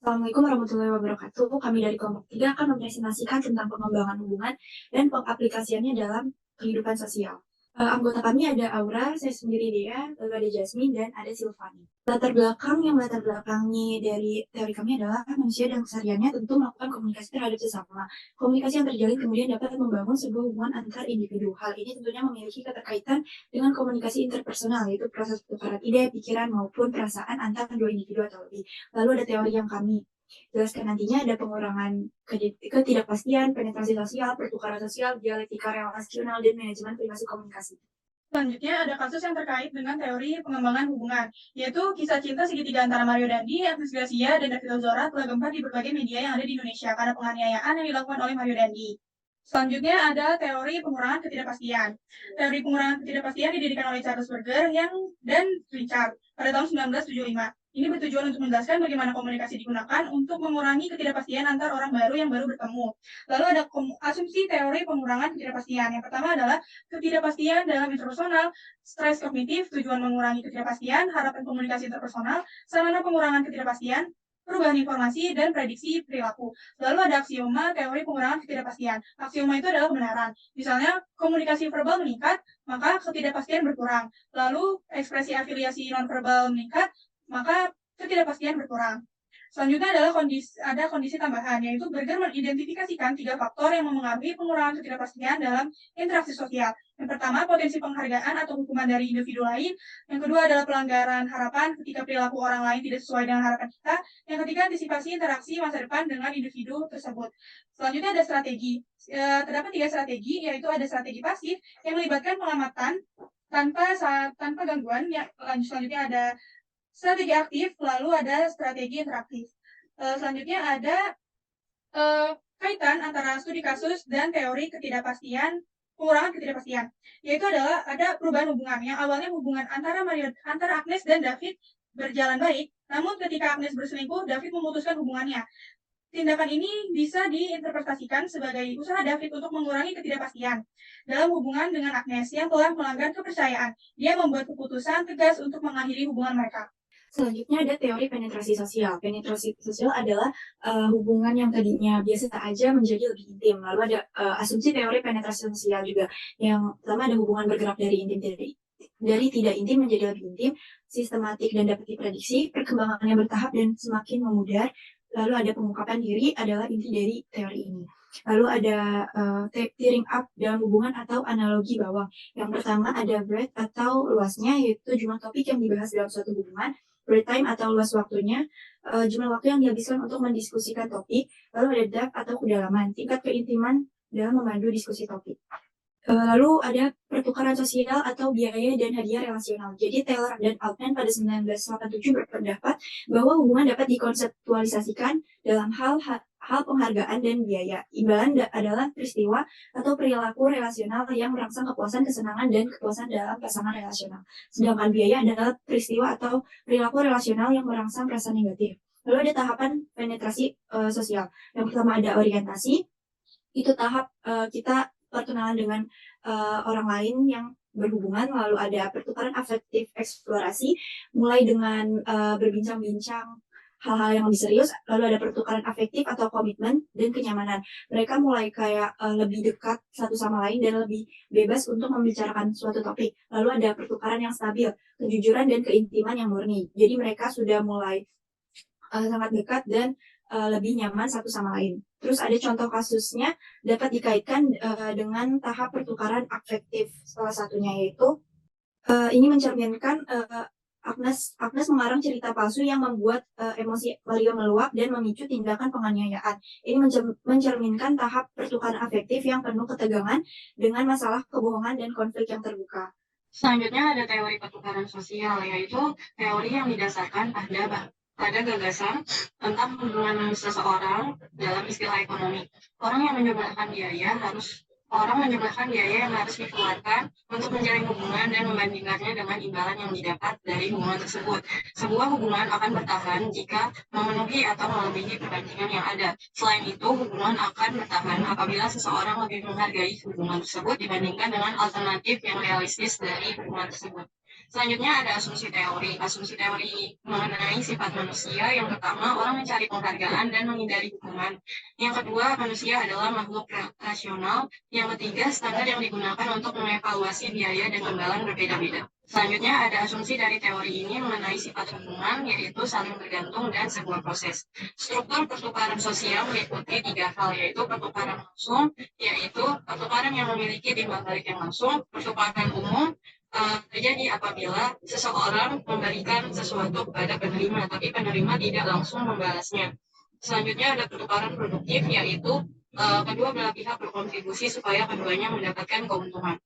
Assalamualaikum warahmatullahi wabarakatuh. Kami dari kelompok 3 akan mempresentasikan tentang pengembangan hubungan dan pengaplikasiannya dalam kehidupan sosial. Anggota kami ada Aura, saya sendiri Dea, lalu ada Jasmine, dan ada Silvani. Latar belakangi dari teori kami adalah manusia dan kesehariannya tentu melakukan komunikasi terhadap sesama. Komunikasi yang terjalin kemudian dapat membangun sebuah hubungan antar individu. Hal ini tentunya memiliki keterkaitan dengan komunikasi interpersonal, yaitu proses pertukaran ide, pikiran, maupun perasaan antar dua individu atau lebih. Lalu ada teori yang kami jelaskan nantinya, ada pengurangan ketidakpastian, penetrasi sosial, pertukaran sosial, dialektika relasional, dan manajemen privasi komunikasi. Selanjutnya ada kasus yang terkait dengan teori pengembangan hubungan, yaitu kisah cinta segitiga antara Mario Dandi, Agnes Gracia, dan David Ozora telah gempar di berbagai media yang ada di Indonesia karena penganiayaan yang dilakukan oleh Mario Dandi. Selanjutnya ada teori pengurangan ketidakpastian. Teori pengurangan ketidakpastian didirikan oleh Charles Berger dan Richard pada tahun 1975. Ini bertujuan untuk menjelaskan bagaimana komunikasi digunakan untuk mengurangi ketidakpastian antar orang baru yang baru bertemu. Lalu ada asumsi teori pengurangan ketidakpastian. Yang pertama adalah ketidakpastian dalam interpersonal, stres kognitif, tujuan mengurangi ketidakpastian, harapan komunikasi interpersonal, sarana pengurangan ketidakpastian, perubahan informasi, dan prediksi perilaku. Lalu ada aksioma teori pengurangan ketidakpastian. Aksioma itu adalah kebenaran. Misalnya, komunikasi verbal meningkat, maka ketidakpastian berkurang. Lalu, ekspresi afiliasi nonverbal meningkat, maka ketidakpastian berkurang. Selanjutnya adalah kondisi tambahan, yaitu Berger mengidentifikasikan 3 faktor yang memengaruhi pengurangan ketidakpastian dalam interaksi sosial. Yang pertama, potensi penghargaan atau hukuman dari individu lain. Yang kedua adalah pelanggaran harapan ketika perilaku orang lain tidak sesuai dengan harapan kita. Yang ketiga, antisipasi interaksi masa depan dengan individu tersebut. Selanjutnya ada strategi. Terdapat 3 strategi, yaitu ada strategi pasif yang melibatkan pengamatan tanpa gangguan. Selanjutnya ada strategi aktif, lalu ada strategi interaktif. Selanjutnya ada kaitan antara studi kasus dan teori pengurangan ketidakpastian, yaitu adalah ada perubahan hubungan yang awalnya hubungan antara Agnes dan David berjalan baik, namun ketika Agnes berselingkuh, David memutuskan hubungannya. Tindakan ini bisa diinterpretasikan sebagai usaha David untuk mengurangi ketidakpastian dalam hubungan dengan Agnes yang telah melanggar kepercayaan. Dia membuat keputusan tegas untuk mengakhiri hubungan mereka. Selanjutnya ada teori penetrasi sosial. Penetrasi sosial adalah hubungan yang tadinya biasa aja menjadi lebih intim. Lalu ada asumsi teori penetrasi sosial juga. Yang pertama ada hubungan bergerak dari tidak intim menjadi lebih intim, sistematik dan dapat diprediksi, perkembangannya bertahap dan semakin memudar. Lalu ada pengungkapan diri adalah inti dari teori ini. Lalu ada tearing up dalam hubungan atau analogi bawang. Yang pertama ada breadth atau luasnya, yaitu jumlah topik yang dibahas dalam suatu hubungan. Break time atau luas waktunya, jumlah waktu yang dihabiskan untuk mendiskusikan topik. Lalu ada depth atau kedalaman, tingkat keintiman dalam memandu diskusi topik. Lalu ada pertukaran sosial atau biaya dan hadiah relasional. Jadi Taylor dan Altman pada 1987 berpendapat bahwa hubungan dapat dikonseptualisasikan dalam hal penghargaan dan biaya. Imbalan adalah peristiwa atau perilaku relasional yang merangsang kepuasan, kesenangan, dan kepuasan dalam pasangan relasional. Sedangkan biaya adalah peristiwa atau perilaku relasional yang merangsang perasaan negatif. Lalu ada tahapan penetrasi sosial. Yang pertama ada orientasi. Itu tahap kita perkenalan dengan orang lain yang berhubungan. Lalu ada pertukaran afektif eksplorasi, mulai dengan berbincang-bincang hal-hal yang lebih serius. Lalu ada pertukaran afektif atau komitmen dan kenyamanan. Mereka mulai kayak lebih dekat satu sama lain dan lebih bebas untuk membicarakan suatu topik. Lalu ada pertukaran yang stabil, kejujuran dan keintiman yang murni. Jadi mereka sudah mulai sangat dekat dan lebih nyaman satu sama lain. Terus ada contoh kasusnya dapat dikaitkan dengan tahap pertukaran afektif. Salah satunya yaitu ini mencerminkan Agnes mengarang cerita palsu yang membuat emosi Mario meluap dan memicu tindakan penganiayaan. Ini mencerminkan tahap pertukaran afektif yang penuh ketegangan dengan masalah kebohongan dan konflik yang terbuka. Selanjutnya ada teori pertukaran sosial, yaitu teori yang didasarkan pada gagasan tentang hubungan seseorang dalam istilah ekonomi. Orang menyebabkan biaya yang harus dikeluarkan untuk menjalin hubungan dan membandingkannya dengan imbalan yang didapat dari hubungan tersebut. Sebuah hubungan akan bertahan jika memenuhi atau melebihi perbandingan yang ada. Selain itu, hubungan akan bertahan apabila seseorang lebih menghargai hubungan tersebut dibandingkan dengan alternatif yang realistis dari hubungan tersebut. Selanjutnya ada asumsi teori. Asumsi teori mengenai sifat manusia. Yang pertama, orang mencari penghargaan dan menghindari hukuman. Yang kedua, manusia adalah makhluk rasional. Yang ketiga, standar yang digunakan untuk mengevaluasi biaya dan imbalan berbeda-beda. Selanjutnya ada asumsi dari teori ini mengenai sifat hubungan, yaitu saling bergantung dan sebuah proses. Struktur pertukaran sosial meliputi 3 hal, yaitu pertukaran langsung, yaitu pertukaran yang memiliki timbal balik yang langsung. Pertukaran umum terjadi apabila seseorang memberikan sesuatu kepada penerima, tapi penerima tidak langsung membalasnya. Selanjutnya ada pertukaran produktif, yaitu kedua belah pihak berkontribusi supaya keduanya mendapatkan keuntungan.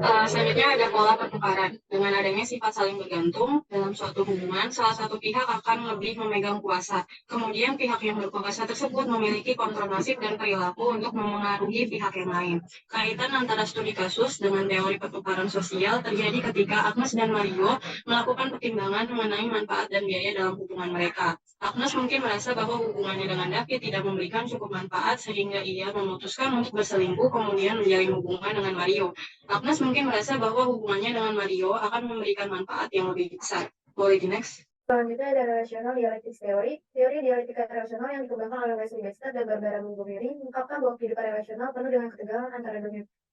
Selanjutnya ada pola pertukaran. Dengan adanya sifat saling bergantung dalam suatu hubungan, salah satu pihak akan lebih memegang kuasa. Kemudian pihak yang berkuasa tersebut memiliki kontrol nasib dan perilaku untuk memengaruhi pihak yang lain. Kaitan antara studi kasus dengan teori pertukaran sosial terjadi ketika Agnes dan Mario melakukan pertimbangan mengenai manfaat dan biaya dalam hubungan mereka. Agnes mungkin merasa bahwa hubungannya dengan David tidak memberikan cukup manfaat sehingga ia memutuskan untuk berselingkuh kemudian menjalin hubungan dengan Mario. Agnes mungkin merasa bahwa hubungannya dengan Mario akan memberikan manfaat yang lebih besar. Boleh di next? Selanjutnya ada relational dialectics teori. Teori dialektika relasional yang dikembangkan oleh Wesley Baxter dan Barbara Montgomery mengungkapkan bahwa kehidupan relasional penuh dengan ketegangan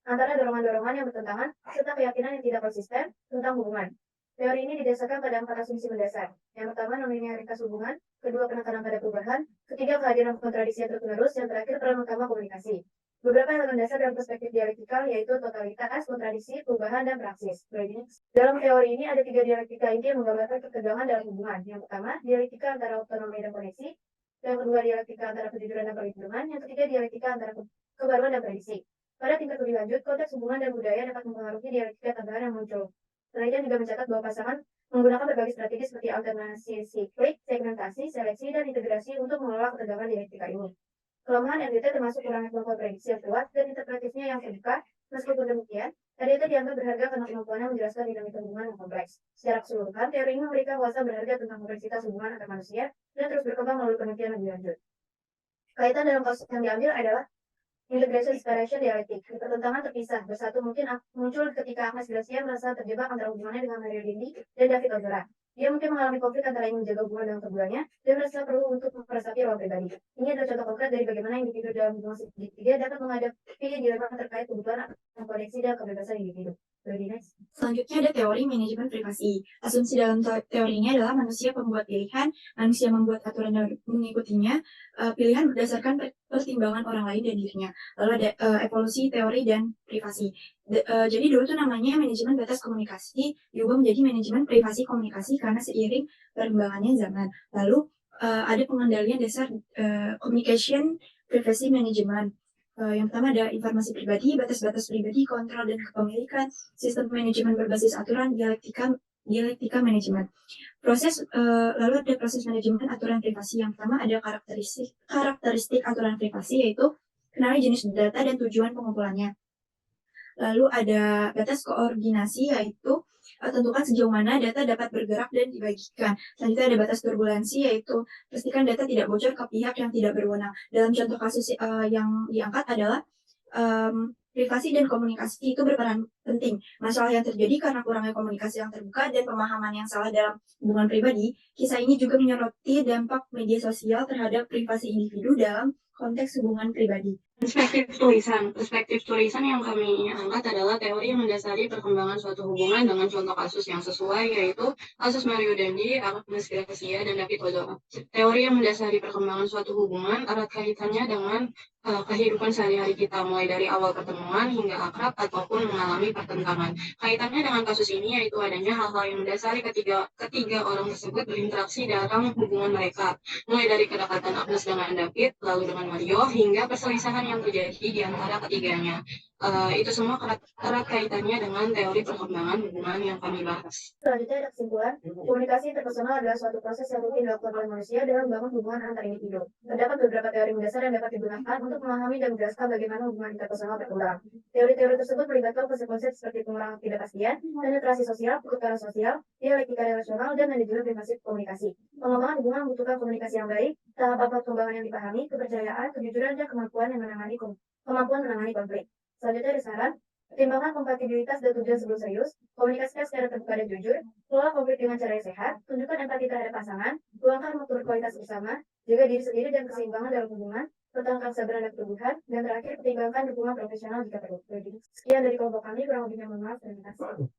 antara dorongan-dorongan yang bertentangan serta keyakinan yang tidak konsisten tentang hubungan. Teori ini didasarkan pada 4 asumsi mendasar. Yang pertama, non-linearitas hubungan. Kedua, penekanan pada perubahan. Ketiga, kehadiran kontradiksi yang terus-menerus. Yang terakhir, peran utama komunikasi. Beberapa elemen dasar dalam perspektif dialektikal yaitu totalitas, kontradiksi, perubahan, dan praksis. Dalam teori ini ada 3 dialektika inti yang menggambarkan ketegangan dalam hubungan. Yang pertama, dialektika antara otonomi dan koneksi. Yang kedua, dialektika antara kejujuran dan perlindungan. Yang ketiga, dialektika antara kebaruan dan prediksi. Pada tingkat lebih lanjut, konteks hubungan dan budaya dapat mempengaruhi dialektika tambahan yang muncul. Penelitian juga mencatat bahwa pasangan menggunakan berbagai strategi seperti alternasi siklik, segmentasi, seleksi, dan integrasi untuk mengelola ketegangan dialektika ini. Kelemahan RDT termasuk kurangnya kemampuan prediksi yang kuat dan interpretifnya yang terbuka. Meskipun demikian, RDT dianggap berharga karena kemampuannya menjelaskan dinamika hubungan yang kompleks. Secara keseluruhan, teori ini memberikan wawasan berharga tentang kompleksitas hubungan antar manusia dan terus berkembang melalui penelitian lebih lanjut. Kaitan dalam kasus yang diambil adalah integration separation dialektik. Pertentangan terpisah bersatu mungkin muncul ketika Agnes Gracia merasa terjebak antara hubungannya dengan Mario Dindi dan David Ozora. Dia mungkin mengalami konflik antara ingin menjaga hubungan dengan keduanya dan merasa perlu untuk meresapi ruang pribadi. Ini adalah contoh konkret dari bagaimana individu dalam hubungan segitiga dapat menghadapi dilema terkait kebutuhan akan koneksi dan kebebasan individu. Selanjutnya ada teori manajemen privasi. Asumsi dalam teorinya adalah manusia pembuat pilihan, manusia membuat aturan dan mengikutinya, pilihan berdasarkan pertimbangan orang lain dan dirinya. Lalu ada evolusi teori dan privasi. Jadi dulu tuh namanya manajemen batas komunikasi, diubah menjadi manajemen privasi komunikasi karena seiring perkembangannya zaman. Lalu ada pengendalian dasar communication privacy management. Yang pertama ada informasi pribadi, batas-batas pribadi, kontrol dan kepemilikan, sistem manajemen berbasis aturan, dialektika manajemen. Lalu ada proses manajemen aturan privasi. Yang pertama ada karakteristik aturan privasi, yaitu kenali jenis data dan tujuan pengumpulannya. Lalu ada batas koordinasi, yaitu tentukan sejauh mana data dapat bergerak dan dibagikan. Selanjutnya ada batas turbulensi, yaitu pastikan data tidak bocor ke pihak yang tidak berwenang. Dalam contoh kasus yang diangkat adalah privasi dan komunikasi itu berperan penting. Masalah yang terjadi karena kurangnya komunikasi yang terbuka dan pemahaman yang salah dalam hubungan pribadi. Kisah ini juga menyoroti dampak media sosial terhadap privasi individu dalam konteks hubungan pribadi. Perspektif tulisan yang kami angkat adalah teori yang mendasari perkembangan suatu hubungan dengan contoh kasus yang sesuai, yaitu kasus Mario Dandi, Agnes Gracia, dan David Ozora. Teori yang mendasari perkembangan suatu hubungan erat kaitannya dengan kehidupan sehari-hari kita, mulai dari awal pertemuan hingga akrab ataupun mengalami pertentangan. Kaitannya dengan kasus ini yaitu adanya hal-hal yang mendasari ketiga orang tersebut berinteraksi dalam hubungan mereka, mulai dari kedekatan Agnes dengan David, lalu dengan Mario, hingga perselisihan yang terjadi di antara ketiganya. Itu semua erat kaitannya dengan teori perkembangan hubungan yang kami bahas. Selanjutnya ada kesimpulan, komunikasi interpersonal adalah suatu proses yang rutin dilakukan oleh manusia dalam membangun hubungan antar individu. Terdapat beberapa teori mendasar yang dapat digunakan untuk memahami dan menjelaskan bagaimana hubungan interpersonal berkembang. Teori-teori tersebut melibatkan konsep-konsep seperti pengurangan ketidakpastian, penetrasi sosial, pertukaran sosial, dialektika relasional, dan manajemen privasi komunikasi. Pengembangan hubungan membutuhkan komunikasi yang baik, tahap perkembangan yang dipahami, kepercayaan, kejujuran, dan kemampuan menangani konflik. Selanjutnya ada saran, Pertimbangkan kompatibilitas dan tujuan sebelum serius, komunikasikan secara terbuka dan jujur, kelola konflik dengan cara yang sehat, tunjukkan empati terhadap pasangan, luangkan waktu berkualitas bersama, jaga diri sendiri dan keseimbangan dalam hubungan, pertahankan kesabaran dan keteguhan, dan terakhir pertimbangkan dukungan profesional jika perlu. Jadi, sekian dari kelompok kami, kurang lebihnya mohon maaf, terima kasih.